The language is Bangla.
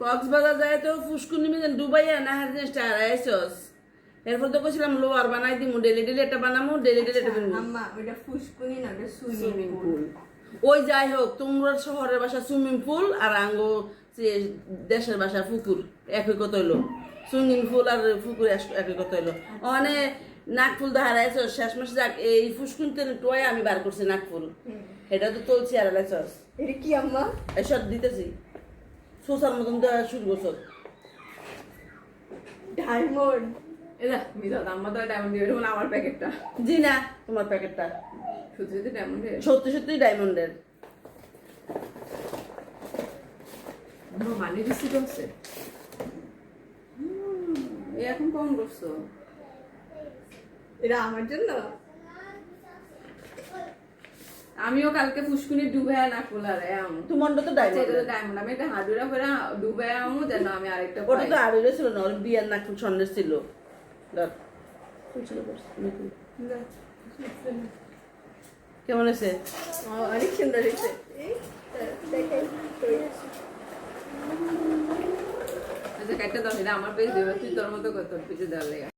কক্সবাজার যায় তো ফুসকুনি মিলে ডুবাইয়া না হার জিনিসটা হারাইছস। এরপর তো কইছিলাম লোয়ার বানাই দিমু, ডেলি ডেলি এটা বানামু, ডেলি ডেলি এটা বানামু। আম্মা ওটা ফুসকুনি না, ওটা সুইমিং পুল। ওই যাই হোক, তোমরা শহরের বাসা সুইমিং পুল আর আঙ্গো দেশের বাসা পুকুর একই কত হইলো। সুইমিং পুল আর পুকুর একই কত হইলো। মানে নাকফুল তো হারাইছ শেষ মাসে, যাক এই ফুসকুনিতে টোয়াই আমি বার করছি নাকফুল, এটা তো তুলছি আর হারাইছস। এটা কি আম্মা? এসব দিতেছি সোসার মতন দেওয়া শুরু করছ। ডায়মন্ড। এটা মিজা আম্মা তো ডায়মন্ড দিয়ে বলে আমার প্যাকেটটা জি না, তোমার প্যাকেটটা সত্যি সত্যি ডায়মন্ডের। সত্যি সত্যি ডায়মন্ডের। মানে রিসিট আছে এখন কম করছো। এটা আমার জন্য। আমিও কালকে পুষ্কুনি ডুবে না কুলারে আম তোমার তো ডায়মন্ড। এটা ডায়মন্ড, আমি এটা হাজুরা করে ডুবে আমু যেন আমি আরেকটা ওটা তো আরো ছিল না, ওর বিয়ার নাকফুল সন্দেশ ছিল। ধর। কেমন আছে? অনেক সুন্দর হয়েছে। আচ্ছা কাটতে দাও, এটা আমার পেজ দেবে, তুই তোর মতো কর, তোর পিছু দেওয়ার লেগে।